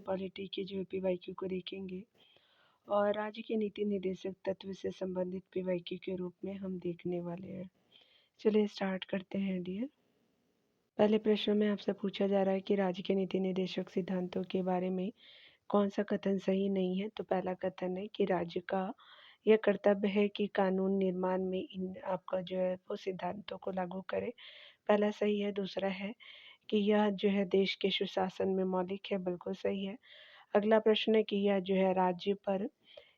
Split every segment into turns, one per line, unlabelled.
Polity के जो PYQ को देखेंगे और राज्य के नीति निर्देशक तत्व से संबंधित पीवाईक्यू के रूप में हम देखने वाले हैं। चलिए स्टार्ट करते हैं डियर। पहले प्रश्न में आपसे पूछा जा रहा है कि राज्य के नीति निर्देशक सिद्धांतों के बारे में कौन सा कथन सही नहीं है। तो पहला कथन है कि राज्य का यह कर्तव्य है कि कानून निर्माण में इन आपका जो है वो सिद्धांतों को लागू करे। पहला सही है। दूसरा है कि यह जो है देश के सुशासन में मौलिक है, बिल्कुल सही है। अगला प्रश्न है कि यह जो है राज्य पर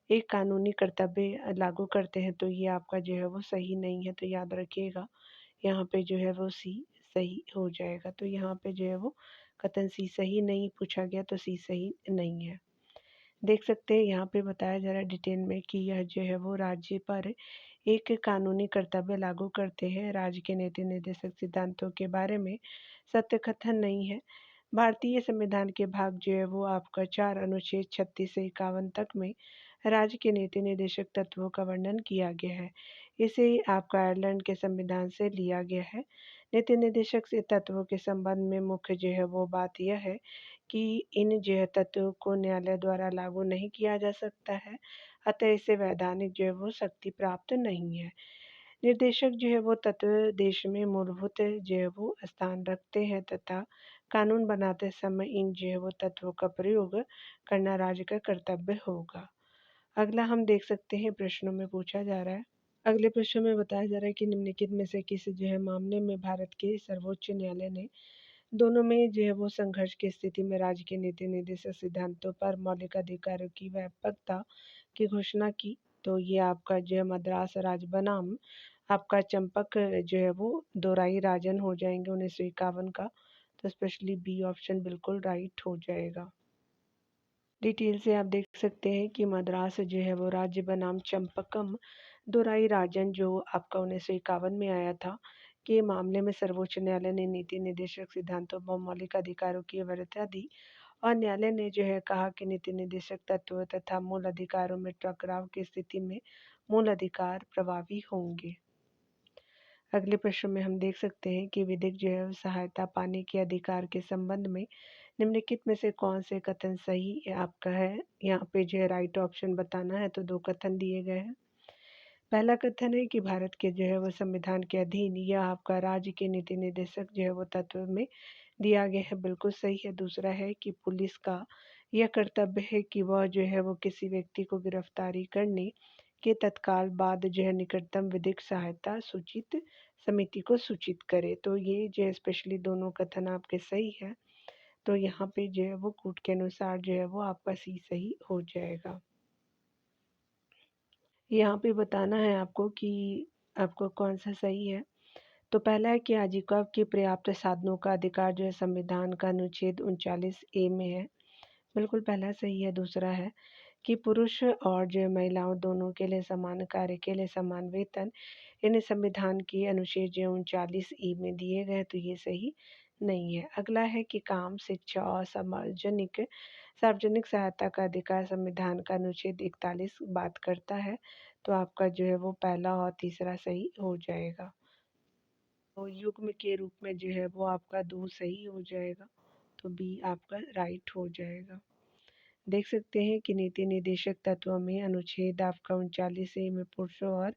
एक कानूनी कर्तव्य लागू करते हैं, तो ये आपका जो है वो सही नहीं है। तो याद रखिएगा यहाँ पे जो है वो सी सही हो जाएगा। तो यहाँ पे जो है वो कथन सी सही नहीं पूछा गया, तो सी सही नहीं है। देख सकते हैं यहाँ पे बताया जा रहा है डिटेल में कि यह जो है वो राज्य पर एक कानूनी कर्तव्य लागू करते हैं। राज्य के नीति निर्देशक सिद्धांतों के बारे में सत्य कथन नहीं है। भारतीय संविधान के भाग जो है वो आपका 4 अनुच्छेद 36 से 51 तक में राज्य के नीति निर्देशक तत्वों का वर्णन किया गया है। इसे आपका आयरलैंड के संविधान से लिया गया है। नीति निर्देशक से तत्वों के संबंध में मुख्य जो है वो बात यह है कि इन जो है तत्वों को न्यायालय द्वारा लागू नहीं किया जा सकता है, अतः इसे वैधानिक जो है वो शक्ति प्राप्त नहीं है। निर्देशक जो है वो तत्व देश में मूलभूत जो है वो स्थान रखते हैं तथा कानून बनाते समय इन जो है वो तत्वों का प्रयोग करना राज्य का कर्तव्य होगा। अगला हम देख सकते हैं प्रश्नों में पूछा जा रहा है। अगले प्रश्न में बताया जा रहा है कि निम्नलिखित में से किस जो है मामले में भारत के सर्वोच्च न्यायालय ने दोनों में जो है वो संघर्ष की स्थिति में राज्य के नीति निर्देशक सिद्धांतों पर मौलिक अधिकारों की व्यापकता की घोषणा की। तो ये आपका जो है मद्रास राज्य बनाम आपका चंपक जो है वो दोराई राजन हो जाएंगे 1951 का। तो स्पेशली बी ऑप्शन बिल्कुल राइट हो जाएगा। डिटेल से आप देख सकते हैं कि मद्रास जो है वो राज्य बनाम चंपकम दोराई राजन जो आपका 1951 में आया था के मामले में सर्वोच्च न्यायालय ने नीति निर्देशक सिद्धांतों व मौलिक अधिकारों की वरीयता दी और न्यायालय ने जो है कहा कि नीति निर्देशक तत्वों तथा मूल अधिकारों में टकराव की स्थिति में मूल अधिकार प्रभावी होंगे। अगले प्रश्न में हम देख सकते हैं कि विधिक जो है सहायता पाने के अधिकार के संबंध में निम्नलिखित में से कौन से कथन सही आपका है। यहाँ पे जो है राइट ऑप्शन बताना है, तो 2 कथन दिए गए हैं। पहला कथन है कि भारत के जो है वो संविधान के अधीन यह आपका राज्य के नीति निर्देशक जो है वो तत्व में दिया गया है, बिल्कुल सही है। दूसरा है कि पुलिस का यह कर्तव्य है कि वह जो है वो किसी व्यक्ति को गिरफ्तारी करने के तत्काल बाद जो है निकटतम विधिक सहायता सूचित समिति को सूचित करे। तो ये जो है स्पेशली दोनों कथन आपके सही है। तो यहाँ पे जो है वो कोर्ट के अनुसार जो है वो आपका सी सही हो जाएगा। यहाँ पे बताना है आपको कि आपको कौन सा सही है। तो पहला है कि आजीविका के पर्याप्त साधनों का अधिकार जो है संविधान का अनुच्छेद 39A में है, बिल्कुल पहला सही है। दूसरा है कि पुरुष और जो है महिलाओं दोनों के लिए समान कार्य के लिए समान वेतन इन्हें संविधान के अनुच्छेद जो 39E में दिए गए, तो ये सही नहीं है। अगला है कि काम, शिक्षा और सार्वजनिक सहायता का अधिकार संविधान का अनुच्छेद 41 बात करता है। तो आपका जो है वो पहला और तीसरा सही हो जाएगा। तो युग्म के रूप में जो है वो आपका 2 सही हो जाएगा, तो बी आपका राइट हो जाएगा। देख सकते हैं कि नीति निर्देशक तत्वों में अनुच्छेद आपका 39A में पुरुषों और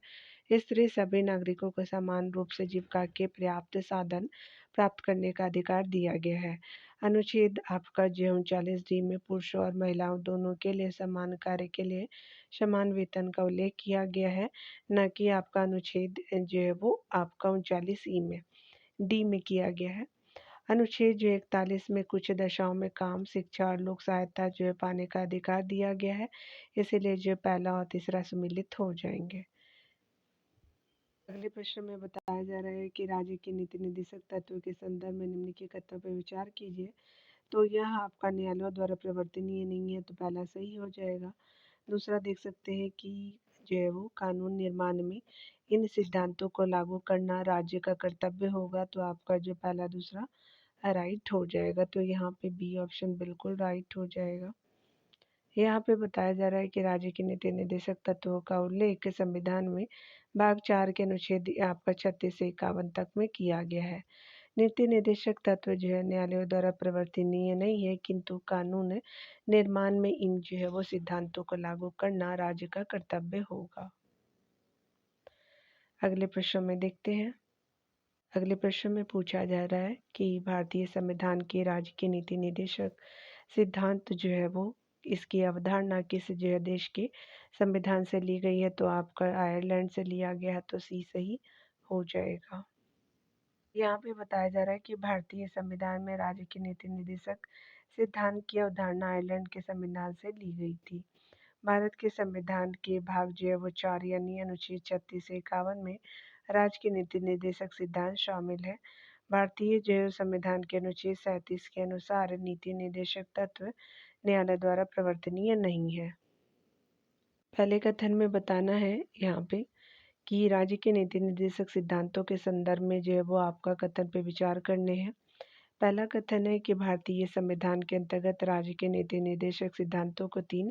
स्त्री सभी नागरिकों को समान रूप से जीविका के पर्याप्त साधन प्राप्त करने का अधिकार दिया गया है। अनुच्छेद आपका जो 39D में पुरुषों और महिलाओं दोनों के लिए समान कार्य के लिए समान वेतन का उल्लेख किया गया है, न कि आपका अनुच्छेद जो है वो आपका 39E में डी में किया गया है। अनुच्छेद जो 41 में कुछ दशाओं में काम, शिक्षा और लोक सहायता जो है पाने का अधिकार दिया गया है, इसीलिए जो पहला और तीसरा सम्मिलित हो जाएंगे। अगले प्रश्न में बताया जा रहा है कि राज्य के नीति निर्देशक तत्व के संदर्भ में निम्नलिखित कथनों पर विचार कीजिए। तो यह आपका न्यायालयों द्वारा प्रवर्तनीय नहीं है, तो पहला सही हो जाएगा। दूसरा देख सकते हैं कि जो है वो कानून निर्माण में इन सिद्धांतों को लागू करना राज्य का कर्तव्य होगा, तो आपका जो पहला दूसरा राइट हो जाएगा। तो यहाँ पे बी ऑप्शन बिल्कुल राइट हो जाएगा। यहाँ पे बताया जा रहा है कि राज्य के नीति निर्देशक तत्वों का उल्लेख संविधान में भाग 4 के अनुच्छेद आपका 36 से 51 तक में किया गया है। नीति निर्देशक तत्व जो है न्यायालयों द्वारा प्रवर्तनीय नहीं है, किंतु कानून निर्माण में इन जो है वो सिद्धांतों को लागू करना राज्य का कर्तव्य होगा। अगले प्रश्न में देखते हैं। अगले प्रश्न में पूछा जा रहा है कि भारतीय संविधान के राज्य के नीति निर्देशक सिद्धांत जो है वो इसकी अवधारणा किस जो है देश के संविधान से ली गई है, तो आपका आयरलैंड से लिया गया है, तो सी सही हो जाएगा। यहाँ पे बताया जा रहा है कि भारतीय संविधान में राज्य के नीति निर्देशक सिद्धांत की अवधारणा आयरलैंड के संविधान से ली गई थी। भारत के संविधान के भाग जो है वो 4 यानी अनुच्छेद 36 से 51 में राज्य के नीति निर्देशक सिद्धांत शामिल है। भारतीय जो है संविधान के अनुच्छेद 37 के अनुसार नीति निर्देशक तत्व न्यायालय द्वारा प्रवर्तनीय नहीं है। पहले कथन में बताना है यहाँ पे कि राज्य के नीति निर्देशक सिद्धांतों के संदर्भ में जो है वो आपका कथन पे विचार करने हैं। पहला कथन है कि भारतीय संविधान के अंतर्गत राज्य के नीति निर्देशक सिद्धांतों को 3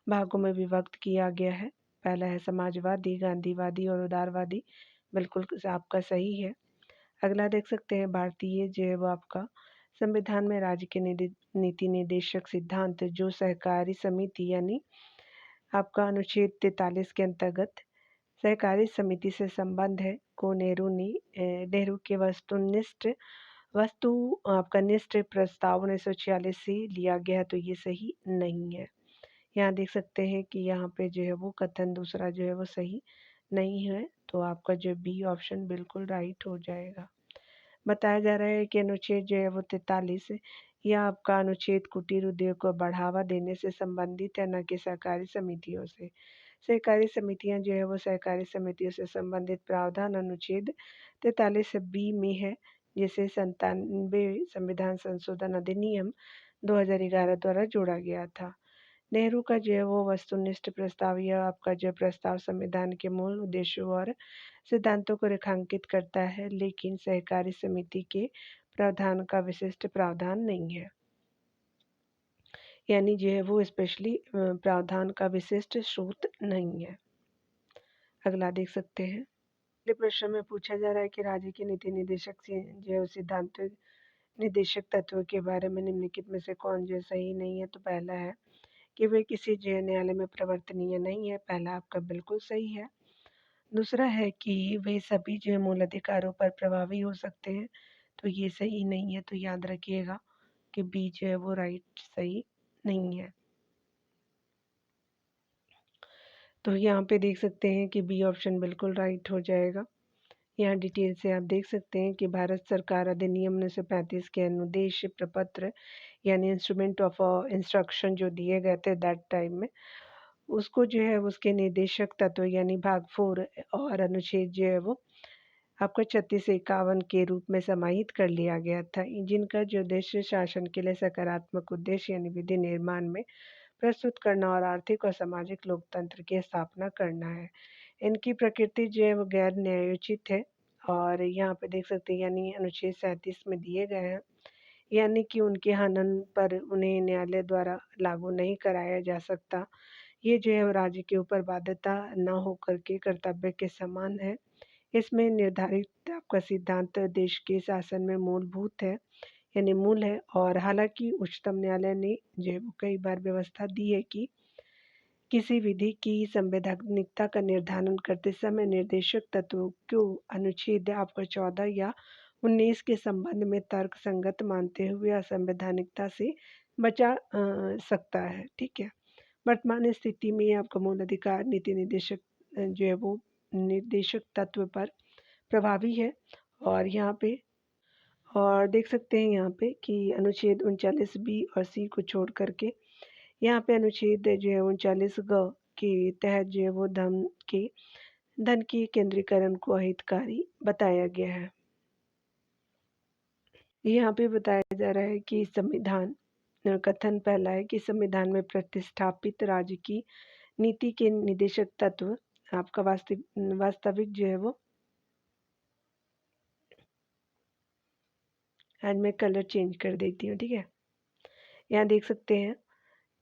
भागों में विभक्त किया गया है। पहला है समाजवादी, गांधीवादी और उदारवादी। बिल्कुल आपका सही है। अगला देख सकते हैं भारतीय जो है वो आपका संविधान में राज्य के नीति निर्देशक सिद्धांत जो सहकारी समिति यानी आपका अनुच्छेद 43 के अंतर्गत सहकारी समिति से संबंध है को नेहरू के वस्तुनिष्ठ प्रस्ताव 1946 से लिया गया है, तो ये सही नहीं है। यहाँ देख सकते हैं कि यहाँ पे जो है वो कथन दूसरा जो है वो सही नहीं है, तो आपका जो बी ऑप्शन बिल्कुल राइट हो जाएगा। बताया जा रहा है कि अनुच्छेद जो है वो 43 यह आपका अनुच्छेद कुटीर उद्योग को बढ़ावा देने से संबंधित है, न कि सहकारी समितियों से। सहकारी समितियां जो है वो सहकारी समितियों से संबंधित प्रावधान अनुच्छेद 43 बी में है, जिसे 97 संविधान संशोधन अधिनियम 2011 द्वारा जोड़ा गया था। नेहरू का जो है वो वस्तुनिष्ठ प्रस्ताव यह आपका जो प्रस्ताव संविधान के मूल उद्देश्यों और सिद्धांतों को रेखांकित करता है, लेकिन सहकारी समिति के प्रावधान का विशिष्ट प्रावधान नहीं है। यानी जो है वो स्पेशली प्रावधान का विशिष्ट स्रोत नहीं है। अगला देख सकते हैं। अगले प्रश्न में पूछा जा रहा है कि राज्य के नीति निर्देशक से जो है सिद्धांत निर्देशक तत्व के बारे में निम्नलिखित में से कौन जो सही नहीं है, तो पहला है कि वे किसी जो न्यायालय में प्रवर्तनीय नहीं है। पहला आपका बिल्कुल सही है। दूसरा है कि वे सभी जो है मूल अधिकारों पर प्रभावी हो सकते हैं, तो ये सही नहीं है। तो याद रखिएगा कि बी जो है वो राइट सही नहीं है। तो यहाँ पे देख सकते हैं कि बी ऑप्शन बिल्कुल राइट हो जाएगा। यहाँ डिटेल से आप देख सकते हैं कि भारत सरकार अधिनियम 1935 के अनुदेश प्रपत्र यानी इंस्ट्रूमेंट ऑफ इंस्ट्रक्शन जो दिए गए थे दैट टाइम में, उसको जो है उसके निर्देशक तत्व यानी भाग 4 और अनुच्छेद जो है वो आपका 36 से 51 के रूप में समाहित कर लिया गया था, जिनका जो उद्देश्य शासन के लिए सकारात्मक उद्देश्य यानी विधि निर्माण में प्रस्तुत करना और आर्थिक और सामाजिक लोकतंत्र की स्थापना करना है। इनकी प्रकृति जो है वो गैर न्यायोचित है, और यहाँ पे देख सकते हैं यानी अनुच्छेद 37 में दिए गए हैं, यानी कि उनके हनन पर उन्हें न्यायालय द्वारा लागू नहीं कराया जा सकता। ये जो है राज्य के ऊपर बाध्यता न होकर के कर्तव्य के समान है। इसमें निर्धारित आपका सिद्धांत देश के शासन में मूलभूत है यानी मूल है, और हालांकि उच्चतम न्यायालय ने जो है वो कई बार व्यवस्था दी है कि किसी विधि की संवैधानिकता का निर्धारण करते समय निर्देशक तत्वों को अनुच्छेद आपका 14 या 19 के संबंध में तर्क संगत मानते हुए असंवैधानिकता से बचा सकता है। ठीक है। वर्तमान स्थिति में आपका मूल अधिकार नीति निर्देशक जो है वो निर्देशक तत्व पर प्रभावी है, और यहाँ पे और देख सकते हैं यहाँ पे कि अनुच्छेद 39 बी और सी को छोड़ करके यहाँ पे अनुच्छेद जो है 39 ग के तहत जो है वो धन के केंद्रीकरण को अहितकारी बताया गया है। यहाँ पे बताया जा रहा है कि संविधान कथन पहला है कि संविधान में प्रतिस्थापित राज्य की नीति के निदेशक तत्व आपका वास्तविक जो है वो, आज मैं कलर चेंज कर देती हूँ। ठीक है। यहाँ देख सकते हैं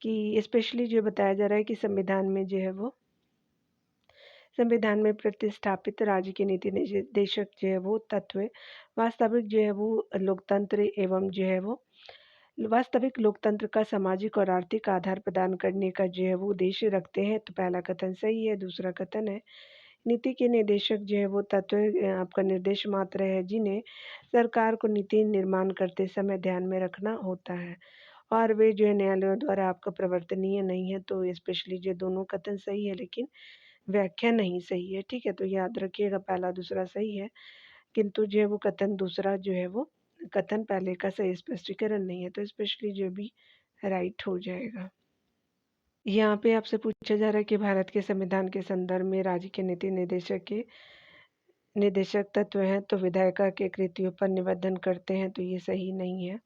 कि स्पेशली जो बताया जा रहा है कि संविधान में जो है वो संविधान में प्रतिस्थापित राज्य के नीति निर्देशक जो है वो तत्व वास्तविक जो है वो लोकतंत्र एवं जो है वो वास्तविक लोकतंत्र का सामाजिक और आर्थिक आधार प्रदान करने का जो है वो उद्देश्य रखते हैं। तो पहला कथन सही है। दूसरा कथन है नीति के निर्देशक जो है वो तत्व आपका निर्देश मात्र है जिन्हें सरकार को नीति निर्माण करते समय ध्यान में रखना होता है और वे जो है न्यायालयों द्वारा आपका प्रवर्तनीय नहीं है। तो स्पेशली जो दोनों कथन सही है लेकिन व्याख्या नहीं सही है। ठीक है, तो याद रखिएगा पहला दूसरा सही है किंतु जो है वो कथन दूसरा जो है वो कथन पहले का सही स्पष्टीकरण नहीं है। तो स्पेशली जो भी राइट हो जाएगा। यहाँ पे आपसे पूछा जा रहा है कि भारत के संविधान के संदर्भ में राज्य के नीति निर्देशक तत्व हैं तो विधायिका के कृतियों पर निबंधन करते हैं, तो ये सही नहीं है।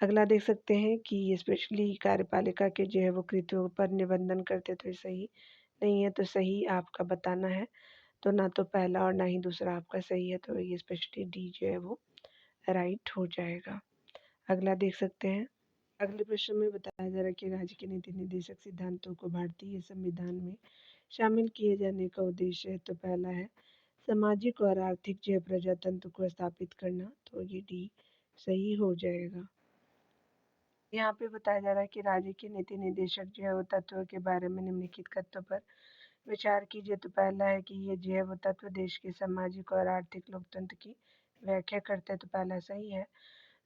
अगला देख सकते हैं कि ये स्पेशली कार्यपालिका के जो है वो कृतियों पर निबंधन करते, तो ये सही नहीं है। तो सही आपका बताना है, तो ना तो पहला और ना ही दूसरा आपका सही है। तो ये स्पेशली डी जो है वो राइट हो जाएगा। अगला देख सकते हैं। अगले प्रश्न में बताया जा रहा है कि राज्य के नीति निर्देशक सिद्धांतों को भारतीय संविधान में शामिल किए जाने का उद्देश्य है। तो पहला है सामाजिक और आर्थिक जो प्रजातंत्र को स्थापित करना, तो ये डी सही हो जाएगा। यहाँ पे बताया जा रहा है कि राज्य के नीति निर्देशक जो है वो तत्वों के बारे में निम्नलिखित तत्वों पर विचार कीजिए। तो पहला है कि ये जो है वो तत्व देश के सामाजिक और आर्थिक लोकतंत्र की व्याख्या करते हैं, तो पहला सही है।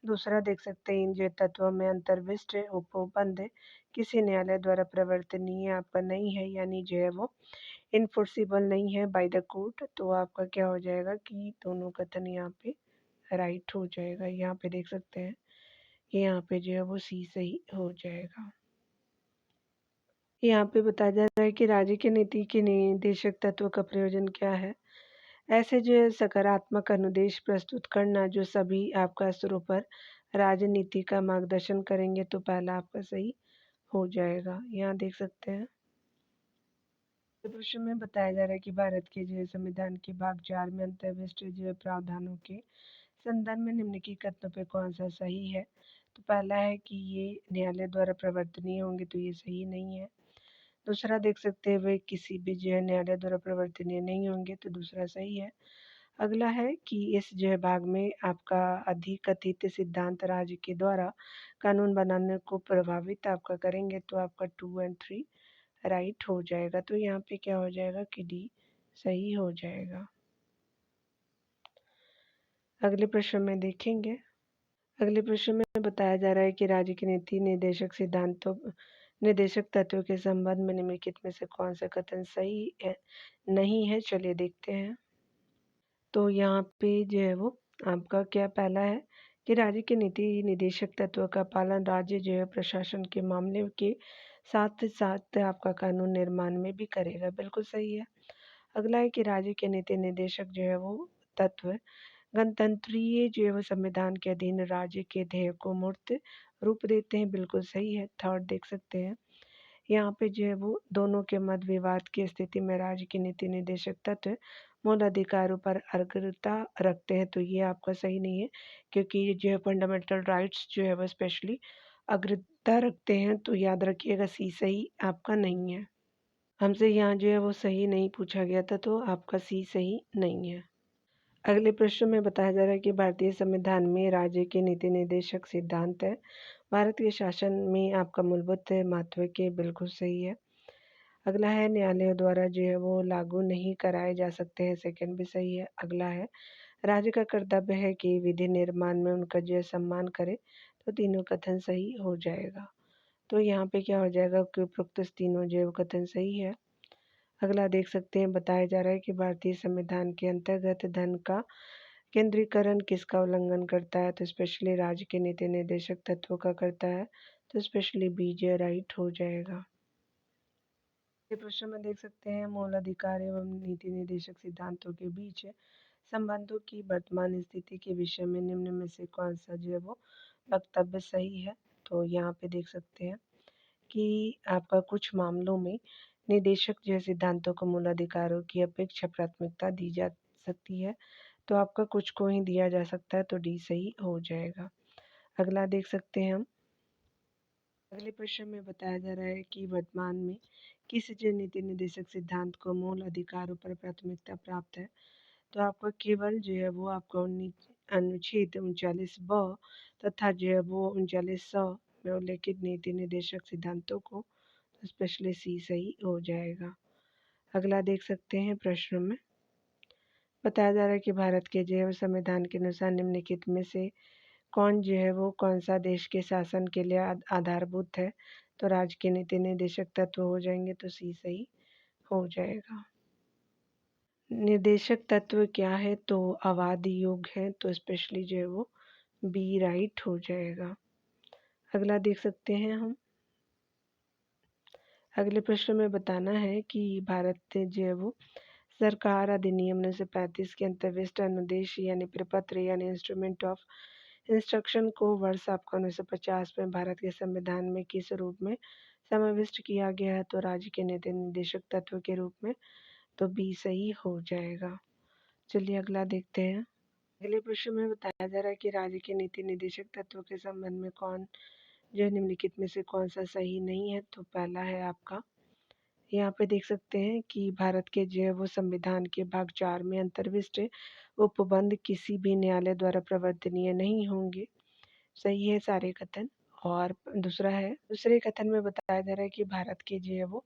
दूसरा देख सकते हैं इन जो तत्वों में अंतर्विष्ट उपबंध किसी न्यायालय द्वारा प्रवर्तनीय आपका नहीं है, यानी जो है वो इन्फोर्सिबल नहीं है बाय द कोर्ट। तो आपका क्या हो जाएगा कि दोनों कथन यहाँ पे राइट हो जाएगा। यहाँ पे देख सकते हैं यहाँ पे जो है वो सी सही हो जाएगा। यहाँ पे बताया जा रहा है कि राज्य की नीति के निर्देशक तत्व का प्रयोजन क्या है। ऐसे जो है सकारात्मक अनुदेश प्रस्तुत करना जो सभी आपका स्तरों पर राजनीति का मार्गदर्शन करेंगे, तो पहला आपका सही हो जाएगा। यहाँ देख सकते हैं प्रश्न में बताया जा रहा है कि भारत के जो है संविधान के भाग 4 में अंतर्विष्ट जो है प्रावधानों के संदर्भ में निम्नलिखित कथनों पे कौन सा सही है। तो पहला है कि ये न्यायालय द्वारा प्रवर्तनीय होंगे, तो ये सही नहीं है। दूसरा देख सकते हैं वे किसी भी जो है न्यायालय द्वारा प्रवर्तनीय नहीं होंगे, तो दूसरा सही है। अगला है कि इस जो है भाग में आपका अधिकथित सिद्धांत राज्य के द्वारा कानून बनाने को प्रभावित आपका करेंगे, तो आपका 2 और 3 राइट हो जाएगा। तो यहाँ पे क्या हो जाएगा कि डी सही हो जाएगा। अगले प्रश्न में देखेंगे। अगले प्रश्न में बताया जा रहा है कि राज्य की नीति निर्देशक सिद्धांतों निर्देशक तत्वों के संबंध में निम्नलिखित में से कौन सा कथन सही है नहीं है। चलिए देखते हैं। तो यहाँ पे जो है वो आपका क्या पहला है कि राज्य के नीति निर्देशक तत्व का पालन राज्य जो है प्रशासन के मामले के साथ साथ आपका कानून निर्माण में भी करेगा, बिल्कुल सही है। अगला है कि राज्य के नीति निर्देशक जो है वो तत्व गणतंत्रीय जो है वो संविधान के अधीन राज्य के ध्येय को मूर्त रूप देते हैं, बिल्कुल सही है। थर्ड देख सकते हैं यहाँ पे जो है वो दोनों के मत विवाद की स्थिति में राज्य की नीति निर्देशक तत्व मूल अधिकारों पर अग्रता रखते हैं, तो ये आपका सही नहीं है क्योंकि ये जो है फंडामेंटल राइट्स जो है वो स्पेशली अग्रता रखते हैं। तो याद रखिएगा सी सही आपका नहीं है। हमसे यहाँ जो है वो सही नहीं पूछा गया था, तो आपका सी सही नहीं है। अगले प्रश्न में बताया जा रहा है कि भारतीय संविधान में राज्य के नीति निर्देशक सिद्धांत है भारत के शासन में आपका मूलभूत महत्व के, बिल्कुल सही है। अगला है न्यायालयों द्वारा जो है वो लागू नहीं कराए जा सकते हैं, सेकंड भी सही है। अगला है राज्य का कर्तव्य है कि विधि निर्माण में उनका जो है सम्मान करे, तो तीनों कथन सही हो जाएगा। तो यहाँ पे क्या हो जाएगा कि उपरोक्त तीनों जो है वो कथन सही है। अगला देख सकते हैं बताया जा रहा है कि भारतीय संविधान के अंतर्गत धन का केंद्रीकरण किसका उल्लंघन करता है। तो स्पेशली राज्य के नीति निर्देशक तत्वों का करता है, तो स्पेशली बीजे राइट हो जाएगा। ये प्रश्न में देख सकते हैं मूल अधिकार एवं नीति निर्देशक सिद्धांतों के बीच संबंधों की वर्तमान स्थिति के विषय में निम्न में से कौन सा जो है वो वक्तव्य सही है। तो यहाँ पे देख सकते हैं कि आपका कुछ मामलों में निर्देशक जो है सिद्धांतों को मूल अधिकारों की अपेक्षा प्राथमिकता दी जा सकती है, तो आपका कुछ को ही दिया जा सकता है, तो डी सही हो जाएगा। अगला देख सकते हैं हम अगले प्रश्न में बताया जा रहा है कि वर्तमान में किस जो नीति निर्देशक सिद्धांत को मूल अधिकारों पर प्राथमिकता प्राप्त है। तो आपका केवल जो है वो आपका अनुच्छेद 39 ब तथा जो है वो 3900 में उल्लेखित नीति निर्देशक सिद्धांतों को स्पेशली सी सही हो जाएगा। अगला देख सकते हैं प्रश्न में बताया जा रहा है कि भारत के जो है संविधान के अनुसार निम्नलिखित में से कौन जो है वो कौन सा देश के शासन के लिए आधारभूत है। तो राज्य के नीति निर्देशक तत्व हो जाएंगे तो सी सही हो जाएगा। निर्देशक तत्व क्या है तो आबादी योग है तो स्पेशली जो है वो बी राइट हो जाएगा। अगला देख सकते हैं हम अगले प्रश्न में बताना है कि भारत जो है वो सरकार अधिनियम 1935 के अंतर्विष्ट अनुदेश यानी प्रपत्र यानी इंस्ट्रूमेंट ऑफ इंस्ट्रक्शन को वर्ष आपका 1950 में भारत के संविधान में किस रूप में समाविष्ट किया गया है। तो राज्य के नीति निर्देशक तत्व के रूप में तो बी सही हो जाएगा। चलिए अगला देखते हैं। अगले प्रश्न में बताया जा रहा है कि राज्य के नीति निर्देशक तत्व के संबंध में कौन जो निम्नलिखित में से कौन सा सही नहीं है। तो पहला है आपका यहाँ पे देख सकते हैं कि भारत के जो है वो संविधान के भाग 4 में अंतर्विष्ट उपबंध किसी भी न्यायालय द्वारा प्रवर्तनीय नहीं होंगे। सही है सारे कथन। और दूसरा है दूसरे कथन में बताया जा रहा है कि भारत के जो है वो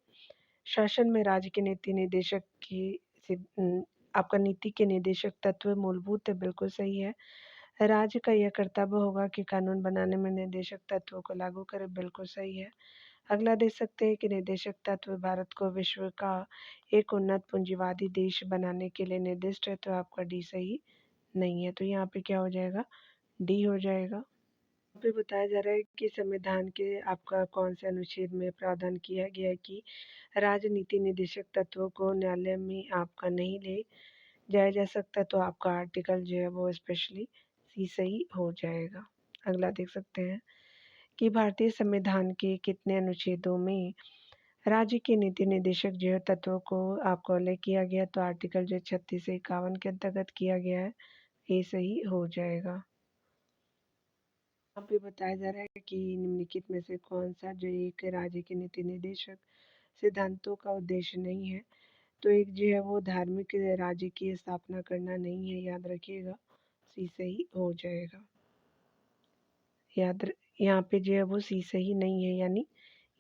शासन में राज्य के नीति निर्देशक आपका नीति के निर्देशक तत्व मूलभूत है, बिल्कुल सही है। राज्य का यह कर्तव्य होगा कि कानून बनाने में निर्देशक तत्वों को लागू करे, बिल्कुल सही है। अगला देख सकते हैं कि निर्देशक तत्व भारत को विश्व का एक उन्नत पूंजीवादी देश बनाने के लिए निर्दिष्ट है। तो आपका डी सही नहीं है तो यहाँ पे क्या हो जाएगा डी हो जाएगा। यहाँ पे बताया जा रहा है कि संविधान के आपका कौन से अनुच्छेद में प्रावधान किया गया है कि राजनीति निर्देशक तत्वों को न्यायालय में आपका नहीं ले जाया जा सकता। तो आपका आर्टिकल जो है वो स्पेशली सी सही हो जाएगा। अगला देख सकते हैं कि भारतीय संविधान के कितने अनुच्छेदों में राज्य के नीति निर्देशक जो है तत्वों को आपको उल्लेख किया गया। तो आर्टिकल जो 36 से 51 के अंतर्गत किया गया है ये सही हो जाएगा। यहाँ पे बताया जा रहा है कि निम्नलिखित में से कौन सा जो एक राज्य के नीति निर्देशक सिद्धांतों का उद्देश्य नहीं है। तो एक जो है वो धार्मिक राज्य की स्थापना करना नहीं है, याद रखिएगा सी सही हो जाएगा। यहाँ पे जो है वो सी सही नहीं है यानी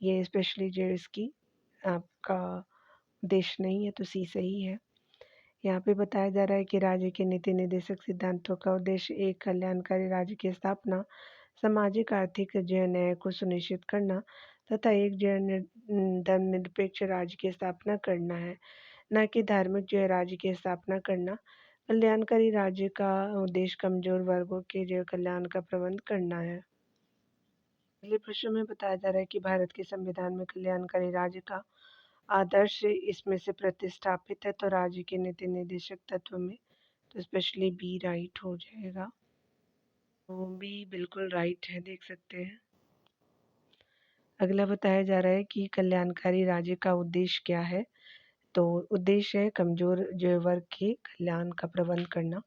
ये स्पेशली जो इसकी आपका उद्देश्य नहीं है तो सी सही है। यहाँ पे बताया जा रहा है कि राज्य के नीति निर्देशक सिद्धांतों का उद्देश्य एक कल्याणकारी राज्य की स्थापना, सामाजिक आर्थिक जो है न्याय को सुनिश्चित करना तथा एक जो है धर्मनिरपेक्ष राज्य की स्थापना करना है, न कि धार्मिक जो है राज्य की स्थापना करना। कल्याणकारी राज्य का उद्देश्य कमजोर वर्गों के जो कल्याण का प्रबंध करना है। अगले प्रश्न में बताया जा रहा है कि भारत के संविधान में कल्याणकारी राज्य का आदर्श इसमें से प्रतिस्थापित है। तो राज्य के नीति निर्देशक तत्व में तो स्पेशली बी राइट हो जाएगा। तो बी बिल्कुल राइट है, देख सकते हैं। अगला बताया जा रहा है कि कल्याणकारी राज्य का उद्देश्य क्या है। तो उद्देश्य है कमजोर जो वर्ग के कल्याण का प्रबंध करना।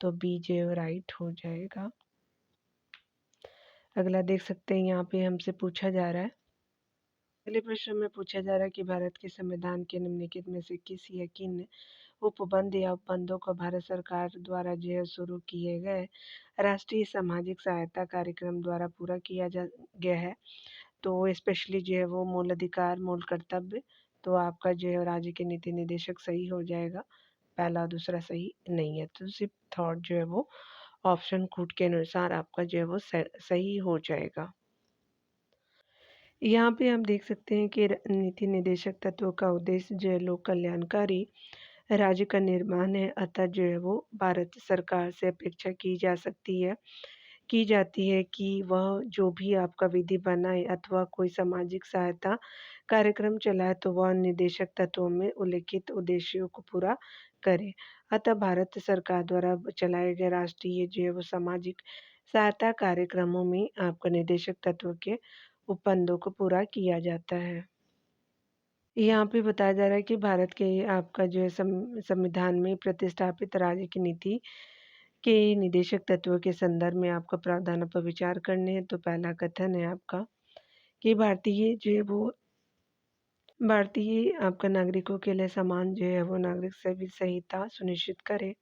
तो बी जो राइट हो जाएगा। अगला देख सकते हैं यहाँ पे हमसे पूछा जा रहा है अगले प्रश्न में पूछा जा रहा है कि भारत के संविधान के निम्नलिखित में से किस यकीन उपबंध या उपबंधों को भारत सरकार द्वारा जो है शुरू किए गए राष्ट्रीय सामाजिक सहायता कार्यक्रम द्वारा पूरा किया जा गया है। तो स्पेशली जो है वो मूल अधिकार मूल कर्तव्य। तो आपका जो है राज्य के नीति निर्देशक सही हो जाएगा, पहला और दूसरा सही नहीं है। तो सिर्फ थर्ड जो है वो ऑप्शन कोड के अनुसार आपका जो है वो सही हो जाएगा। यहाँ पे हम देख सकते हैं कि नीति निर्देशक तत्वों का उद्देश्य जो है लोक कल्याणकारी राज्य का निर्माण है। अतः जो है वो भारत सरकार से अपेक्षा की जाती है कि वह जो भी आपका विधि बनाए अथवा कोई सामाजिक सहायता कार्यक्रम चलाए तो वह निर्देशक तत्वों में उल्लिखित उद्देश्यों को पूरा करे। अतः भारत सरकार द्वारा चलाए गए राष्ट्रीय जो है वो सामाजिक सहायता कार्यक्रमों में आपका निर्देशक तत्व के उपबंधों को पूरा किया जाता है। यहाँ पे बताया जा रहा है कि भारत के आपका जो है संविधान में प्रतिष्ठापित राज्य की नीति के निदेशक तत्वों के संदर्भ में आपका प्रावधानों पर विचार करने हैं। तो पहला कथन है आपका कि भारतीय आपका नागरिकों के लिए समान जो है वो नागरिक सेवी संहिता सुनिश्चित करे।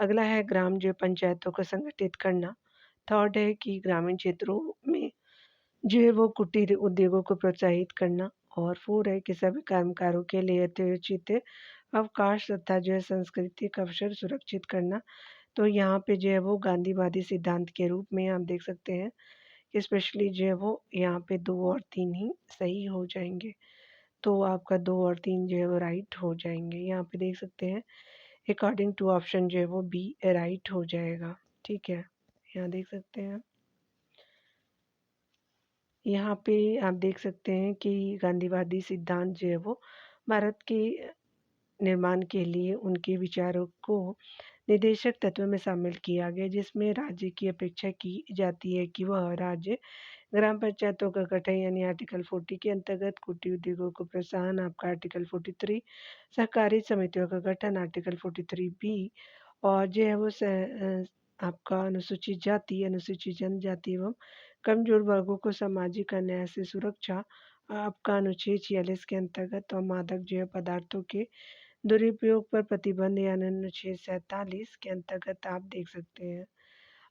अगला है ग्राम जो पंचायतों को संगठित करना। थर्ड है कि ग्रामीण क्षेत्रों में जो है वो कुटीर उद्योगों को प्रोत्साहित करना। और फोर है कि सभी कर्मकारों के लिए यथोचित अवकाश तथा जो है सांस्कृतिक अवसर सुरक्षित करना। तो यहाँ पे जो है वो गांधीवादी सिद्धांत के रूप में आप देख सकते हैं कि स्पेशली जो है वो यहाँ पे 2 और 3 ही सही हो जाएंगे। तो आपका 2 और 3 जो है वो राइट हो जाएंगे। यहाँ पे देख सकते हैं अकॉर्डिंग टू ऑप्शन जो है वो बी राइट हो जाएगा। ठीक है, यहाँ देख सकते हैं। यहाँ पे आप देख सकते हैं कि गांधीवादी सिद्धांत जो है वो भारत के निर्माण के लिए उनके विचारों को निदेशक तत्व में शामिल किया गया, जिसमें राज्य की अपेक्षा की जाती है कि वह राज्य ग्राम पंचायतों का गठन यानी आर्टिकल 40 के अंतर्गत कुटीर उद्योगों को प्रोत्साहन आपका आर्टिकल 43, सहकारी समितियों का गठन आर्टिकल 43 बी, और जो है वो आपका अनुसूचित जाति, अनुसूचित जनजाति एवं कमजोर वर्गों को सामाजिक अन्याय से सुरक्षा आपका अनुच्छेद 46 के अंतर्गत, और मादक जो पदार्थों के दुरुपयोग पर प्रतिबंध यानी अनुच्छेद 47 के अंतर्गत आप देख सकते हैं।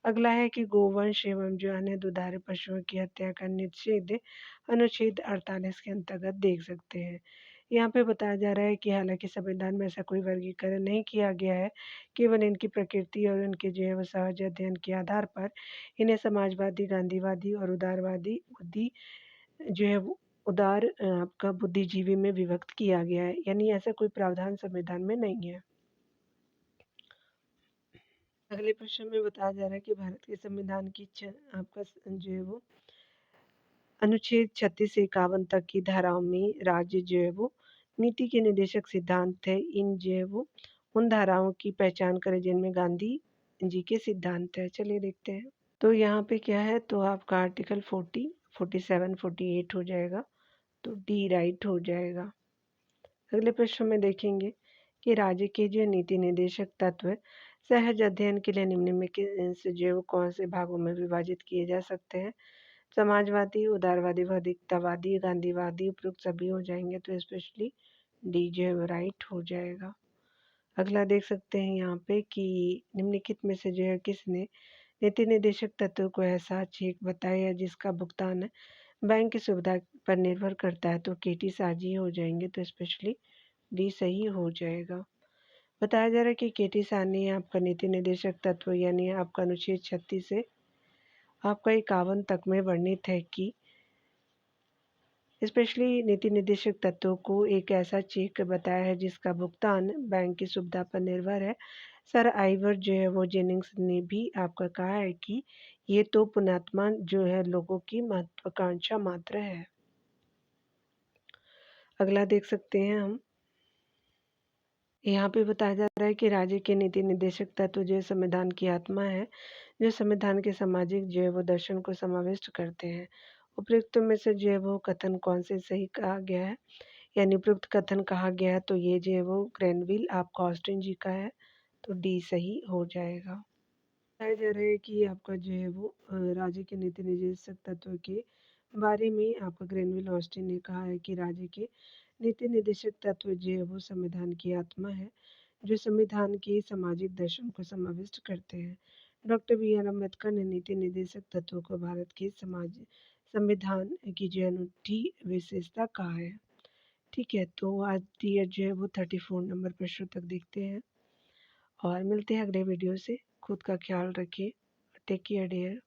अगला है कि गोवंश एवं जो अन्य दुधारू पशुओं की हत्या का निषेध अनुच्छेद 48 के अंतर्गत देख सकते हैं। यहाँ पे बताया जा रहा है कि हालांकि संविधान में ऐसा कोई वर्गीकरण नहीं किया गया है, केवल इनकी प्रकृति और उनके जो है वो सहज अध्ययन के आधार पर इन्हें समाजवादी, गांधीवादी और उदारवादी बुद्धि जो है वो उदार आपका बुद्धिजीवी में विभक्त किया गया है, यानी ऐसा कोई प्रावधान संविधान में नहीं है। अगले प्रश्न में बताया जा रहा है कि भारत के संविधान की आपका जो है वो अनुच्छेद 36 से 51 तक की धाराओं में राज्य जो है वो नीति के निर्देशक सिद्धांत है। इन जो है वो उन धाराओं की पहचान करें जिनमें गांधी जी के सिद्धांत है। चलिए देखते हैं। तो यहाँ पे क्या है, तो आपका आर्टिकल 40, 47, 48 हो जाएगा, तो डी राइट हो जाएगा। अगले प्रश्न में देखेंगे कि राज्य के जो नीति निर्देशक तत्व सहज अध्ययन के लिए निम्नलिखित से जो कौन से भागों में विभाजित किए जा सकते हैं। समाजवादी, उदारवादी, अधिकतावादी, गांधीवादी, उपयुक्त सभी हो जाएंगे, तो स्पेशली डी जो है राइट हो जाएगा। अगला देख सकते हैं यहाँ पे कि निम्नलिखित में से जो है किसने नीति निर्देशक तत्व को ऐसा चेक बताया जिसका भुगतान बैंक की सुविधा पर निर्भर करता है, तो केटी साजी हो जाएंगे, तो स्पेशली डी सही हो जाएगा। बताया जा रहा है कि केटी सानी आपका नीति निर्देशक तत्व यानी आपका अनुच्छेद 36 से आपका 51 तक में वर्णित है कि स्पेशली नीति निर्देशक तत्वों को एक ऐसा चेक बताया है जिसका भुगतान बैंक की सुविधा पर निर्भर है। सर आइवर जो है वो जेनिंग्स ने भी आपका कहा है कि ये तो पुण्यात्मा जो है लोगों की महत्वाकांक्षा मात्र है। अगला देख सकते हैं हम, यहाँ पे बताया जा रहा है कि राज्य के नीति निर्देशक तत्व जो संविधान की आत्मा है, जो संविधान के सामाजिक जो है वो दर्शन को समाविष्ट करते हैं। उपयुक्त में से जो है वो कथन कौन से सही कहा गया है, यानी उपयुक्त कथन कहा गया है, तो ये जो है वो ग्रेनविल आपका ऑस्टिन जी का है, तो डी सही हो जाएगा। बताया जा रहा है कि आपका जो है वो राज्य के नीति निर्देशक तत्व के बारे में आपका ग्रेनविल ऑस्टिन ने कहा है कि राज्य के नीति निर्देशक तत्व जो है वो संविधान की आत्मा है, जो संविधान के सामाजिक दर्शन को समाविष्ट करते हैं। डॉक्टर बी आर अम्बेडकर ने नीति निर्देशक तत्वों को भारत के संविधान की जो अनूठी विशेषता कहा है। ठीक है, तो आज दिया जो है वो 34 नंबर प्रश्न तक देखते हैं और मिलते हैं अगले वीडियो से। खुद का ख्याल रखिए। Take care dear.